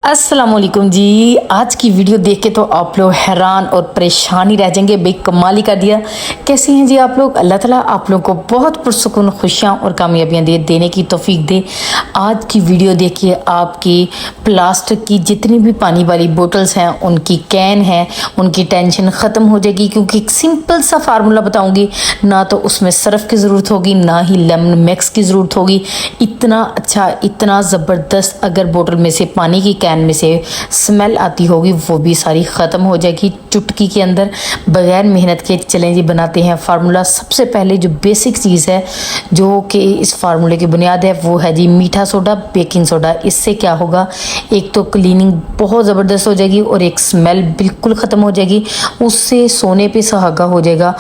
अस्सलाम वालेकुम जी। आज की वीडियो देख के तो आप लोग हैरान और परेशान ही रह जाएंगे। भाई कमाल ही कर दिया। कैसे हैं जी आप लोग? अल्लाह ताला आप लोग को बहुत पुरसुकून खुशियाँ और कामयाबियाँ देने की तौफीक दे। आज की वीडियो देखिए, आपकी प्लास्टिक की जितनी भी पानी वाली बोतल्स हैं, उनकी कैन है, उनकी टेंशन ख़त्म हो जाएगी। क्योंकि एक सिंपल सा फार्मूला बताऊँगी, ना तो उसमें सर्फ की ज़रूरत होगी, ना ही लेमन मिक्स की ज़रूरत होगी। इतना अच्छा, इतना ज़बरदस्त अगर बोतल में से पानी की कैन में से स्मेल आती होगी, वो भी सारी ख़त्म हो जाएगी चुटकी के अंदर, बगैर मेहनत के। चलें जी, बनाते हैं फार्मूला। सबसे पहले जो बेसिक चीज़ है, जो कि इस फार्मूले की बुनियाद है, वो है जी मीठा सोडा, बेकिंग सोडा। इससे क्या होगा, एक तो क्लीनिंग बहुत ज़बरदस्त हो जाएगी और एक स्मेल बिल्कुल ख़त्म हो जाएगी। उससे सोने पे सुहागा हो जाएगा।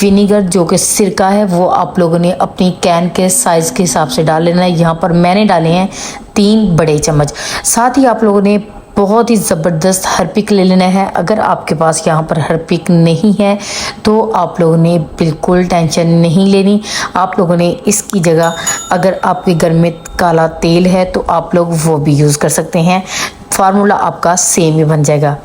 विनीगर जो कि सिरका है, वो आप लोगों ने अपनी कैन के साइज़ के हिसाब से डाल लेना है। यहाँ पर मैंने डाले हैं 3 बड़े चम्मच। साथ ही आप लोगों ने बहुत ही ज़बरदस्त हरपिक ले लेना है। अगर आपके पास यहाँ पर हरपिक नहीं है तो आप लोगों ने बिल्कुल टेंशन नहीं लेनी। आप लोगों ने इसकी जगह, अगर आपके घर में काला तेल है तो आप लोग वो भी यूज़ कर सकते हैं। फार्मूला आपका सेम ही बन जाएगा।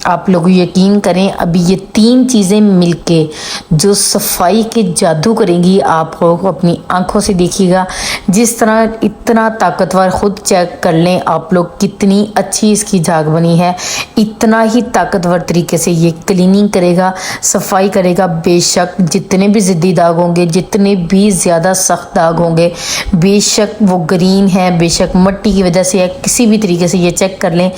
आप लोग यकीन करें, अभी ये 3 चीज़ें मिलके जो सफाई के जादू करेंगी, आप लोग अपनी आंखों से देखिएगा। जिस तरह इतना ताकतवर, खुद चेक कर लें आप लोग कितनी अच्छी इसकी झाग बनी है। इतना ही ताकतवर तरीके से ये क्लीनिंग करेगा, सफाई करेगा। बेशक जितने भी ज़िद्दी दाग होंगे, जितने भी ज़्यादा सख्त दाग होंगे, बेशक वो ग्रीन है, बेशक मिट्टी की वजह से है, किसी भी तरीके से ये चेक कर लें।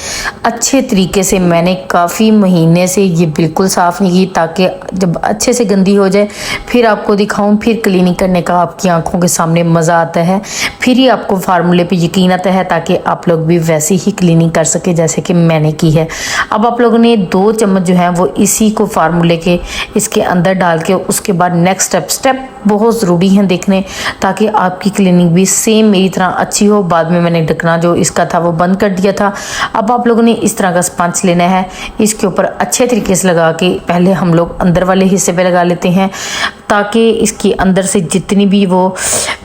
अच्छे तरीके से मैंने काफ़ी महीने से ये बिल्कुल साफ़ नहीं की, ताकि जब अच्छे से गंदी हो जाए फिर आपको दिखाऊं, फिर क्लीनिंग करने का आपकी आंखों के सामने मज़ा आता है, फिर ही आपको फार्मूले पे यकीन आता है, ताकि आप लोग भी वैसी ही क्लीनिंग कर सके जैसे कि मैंने की है। अब आप लोगों ने 2 चम्मच जो हैं वो इसी को फार्मूले के इसके अंदर डाल के, उसके बाद नेक्स्ट स्टेप बहुत ज़रूरी है देखने, ताकि आपकी क्लीनिंग भी सेम मेरी तरह अच्छी हो। बाद में मैंने ढकना जो इसका था वो बंद कर दिया था। अब आप लोगों ने इस तरह का स्पंज लेना है, इसके ऊपर अच्छे तरीके से लगा के पहले हम लोग अंदर वाले हिस्से पे लगा लेते हैं, ताकि इसके अंदर से जितनी भी वो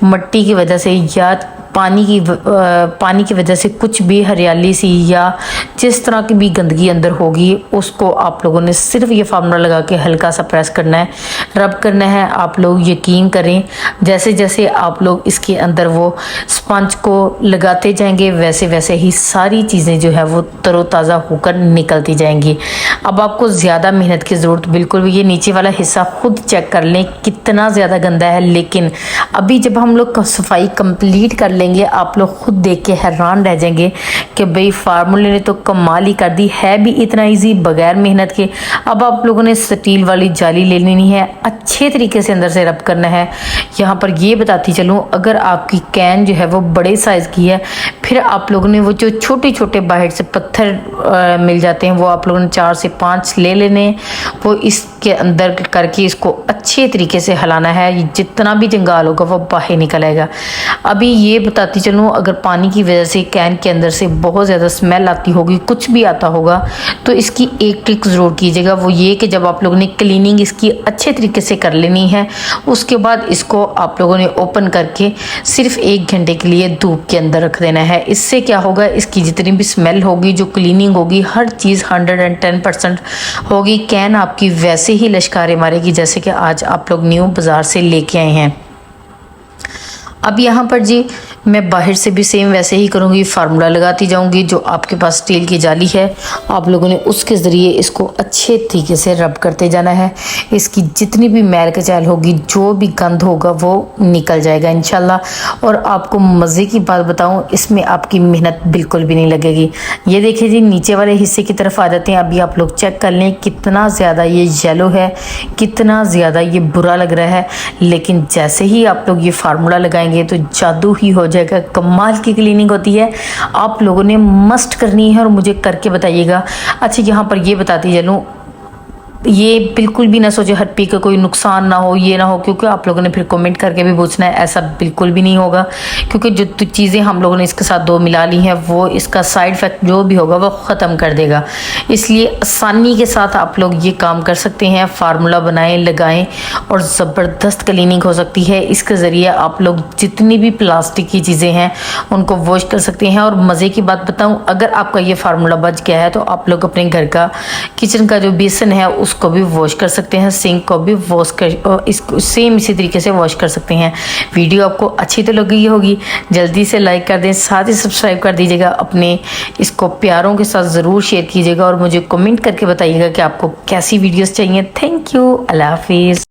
मिट्टी की वजह से या पानी की वजह से कुछ भी हरियाली सी या जिस तरह की भी गंदगी अंदर होगी, उसको आप लोगों ने सिर्फ ये फार्मूला लगा के हल्का सा प्रेस करना है, रब करना है। आप लोग यकीन करें, जैसे जैसे आप लोग इसके अंदर वो स्पंज को लगाते जाएंगे, वैसे वैसे ही सारी चीज़ें जो है वो तरोताज़ा होकर निकलती जाएंगी। अब आपको ज़्यादा मेहनत की ज़रूरत बिल्कुल भी, ये नीचे वाला हिस्सा खुद चेक कर लें कितना ज़्यादा गंदा है। लेकिन अभी जब हम लोग सफाई कंप्लीट कर लेंगे, आप लोग खुद देख के हैरान रह जाएंगे कि भाई फार्मूले ने तो कमाल ही कर दी है, भी इतना इजी बगैर मेहनत के। अब आप लोगों ने स्टील वाली जाली ले लेनी है, अच्छे तरीके से अंदर से रब करना है। यहाँ पर ये बताती चलूँ, अगर आपकी कैन जो है वो बड़े साइज़ की है, फिर आप लोगों ने वो जो छोटे छोटे बाहर से पत्थर मिल जाते हैं, वो आप लोगों ने 4 से 5 ले लेने, वो इसके अंदर करके इसको अच्छे तरीके से हिलाना है। जितना भी जंगाल होगा वो बाहर निकल आएगा। अभी ये बताती चलूँ, अगर पानी की वजह से कैन के अंदर से बहुत ज़्यादा स्मेल आती होगी, कुछ भी आता होगा, तो इसकी एक ट्रिक ज़रूर कीजिएगा। वो ये कि जब आप लोगों ने क्लीनिंग इसकी अच्छे तरीके से कर लेनी है, उसके बाद इसको आप लोगों ने ओपन करके सिर्फ 1 घंटे के लिए धूप के अंदर रख देना है। इससे क्या होगा, इसकी जितनी भी स्मेल होगी, जो क्लीनिंग होगी, हर चीज़ 110% होगी। कैन आपकी वैसे ही लश्कारे मारेगी जैसे कि आज आप लोग न्यू बाज़ार से लेके आए हैं। अब यहाँ पर जी मैं बाहर से भी सेम वैसे ही करूँगी, फार्मूला लगाती जाऊँगी। जो आपके पास स्टील की जाली है, आप लोगों ने उसके ज़रिए इसको अच्छे तरीके से रब करते जाना है। इसकी जितनी भी मैल कचैल होगी, जो भी गंद होगा, वो निकल जाएगा इंशाल्लाह। और आपको मज़े की बात बताऊँ, इसमें आपकी मेहनत बिल्कुल भी नहीं लगेगी। ये देखिए जी, नीचे वाले हिस्से की तरफ आ जाते हैं। अभी आप लोग चेक कर लें कितना ज़्यादा ये येलो है, कितना ज़्यादा ये बुरा लग रहा है। लेकिन जैसे ही आप लोग ये फार्मूला लगाएंगे तो जादू ही हो जाएगा। कमाल की क्लीनिंग होती है, आप लोगों ने मस्ट करनी है और मुझे करके बताइएगा। अच्छा, यहाँ पर ये बताती चलूँ, ये बिल्कुल भी ना सोचे हर पी का कोई नुकसान ना हो, ये ना हो, क्योंकि आप लोगों ने फिर कमेंट करके भी पूछना है। ऐसा बिल्कुल भी नहीं होगा, क्योंकि जो चीज़ें हम लोगों ने इसके साथ दो मिला ली हैं वो इसका साइड इफ़ेक्ट जो भी होगा वो ख़त्म कर देगा। इसलिए आसानी के साथ आप लोग ये काम कर सकते हैं, फार्मूला बनाएं, लगाएं और ज़बरदस्त क्लीनिंग हो सकती है। इसके ज़रिए आप लोग जितनी भी प्लास्टिक की चीज़ें हैं उनको वॉश कर सकते हैं। और मज़े की बात बताऊँ, अगर आपका ये फार्मूला बच गया है तो आप लोग अपने घर का किचन का जो बेसन है उसको भी वॉश कर सकते हैं, सिंक को भी वॉश कर इसको सेम इसी तरीके से वॉश कर सकते हैं। वीडियो आपको अच्छी तो लगी होगी, जल्दी से लाइक कर दें, साथ ही सब्सक्राइब कर दीजिएगा। अपने इसको प्यारों के साथ ज़रूर शेयर कीजिएगा और मुझे कमेंट करके बताइएगा कि आपको कैसी वीडियोस चाहिए। थैंक यू, अल्लाह हाफिज़।